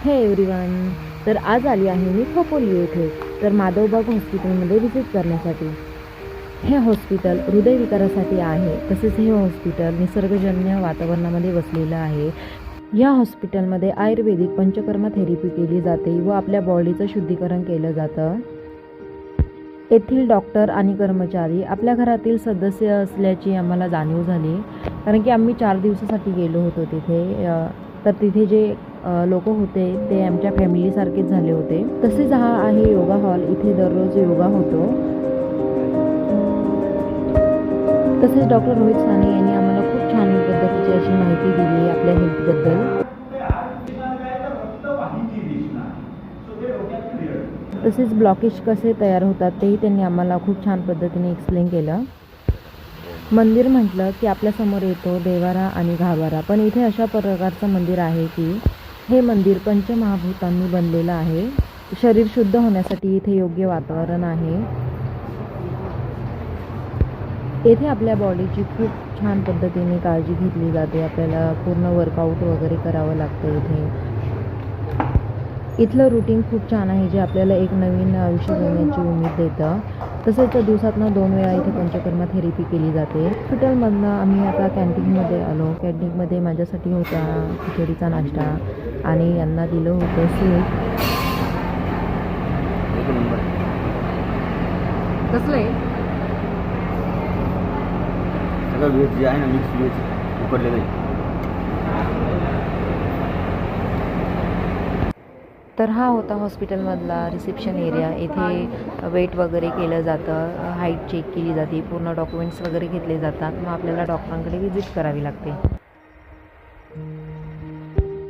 हे एव्हरीवन, तर आज आली आहे मी खोपोली येथे तर माधवबाग हॉस्पिटलमध्ये व्हिजिट करण्यासाठी. हे हॉस्पिटल हृदयविकारासाठी आहे. तसेच हे हॉस्पिटल निसर्गजन्य वातावरणामध्ये वसलेलं आहे. या हॉस्पिटलमध्ये आयुर्वेदिक पंचकर्म थेरपी केली जाते व आपल्या बॉडीचं शुद्धीकरण केलं जातं. येथील डॉक्टर आणि कर्मचारी आपल्या घरातील सदस्य असल्याची आम्हाला जाणीव झाली, कारण की आम्ही 4 दिवसासाठी गेलो होतो तिथे. तर तिथे जे लोक होते ते आमच्या फॅमिलीसारखेच झाले होते. तसेच हा आहे योगा हॉल. इथे दररोज योगा होतो. तसेच डॉक्टर रोहित साने यांनी आम्हाला खूप छान पद्धतीची अशी माहिती दिली आपल्या हेल्थबद्दल. तसेच ब्लॉकेज कसे तयार होतात तेही त्यांनी आम्हाला खूप छान पद्धतीने एक्सप्लेन केलं. मंदिर म्हटलं की आपल्यासमोर येतो देवारा आणि गाभारा, पण इथे अशा प्रकारचं मंदिर आहे की हे मंदिर पंचमहाभूतांनी बनलेलं आहे. शरीर शुद्ध होण्यासाठी इथे योग्य वातावरण आहे. येथे आपल्या बॉडीची खूप छान पद्धतीने काळजी घेतली जाते. आपल्याला पूर्ण वर्कआउट वगैरे करावं लागतं इथे. इथलं रुटीन खूप छान आहे, जे आपल्याला एक नवीन आयुष्य जगण्याची उमेद देतं. तसेच दिवसातनं 2 वेळा इथे पंचकर्म थेरपी केली जाते. हॉस्पिटलमधनं आम्ही आता कॅन्टीनमध्ये आलो. कॅन्टीनमध्ये माझ्यासाठी होता खिचडीचा नाश्ता आणि यांना दिलं होतं सूप. कसलं आहे? सगळं व्हेज जे आहे ना, मिक्स व्हेज उकडलेलं आहे. तर हा होता हॉस्पिटलमधला रिसेप्शन एरिया. इथे वेट वगैरे केलं जातं, हाईट चेक केली जाते, पूर्ण डॉक्युमेंट्स वगैरे घेतले जातात. मग आपल्याला डॉक्टरांकडे व्हिजिट करावी लागते.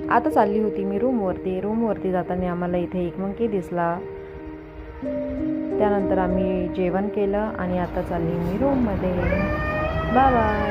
आता चालली होती मी रूमवरती जाताना आम्हाला इथे एक मंकी दिसला. त्यानंतर आम्ही जेवण केलं आणि आता चालली मी रूममध्ये. Bye bye.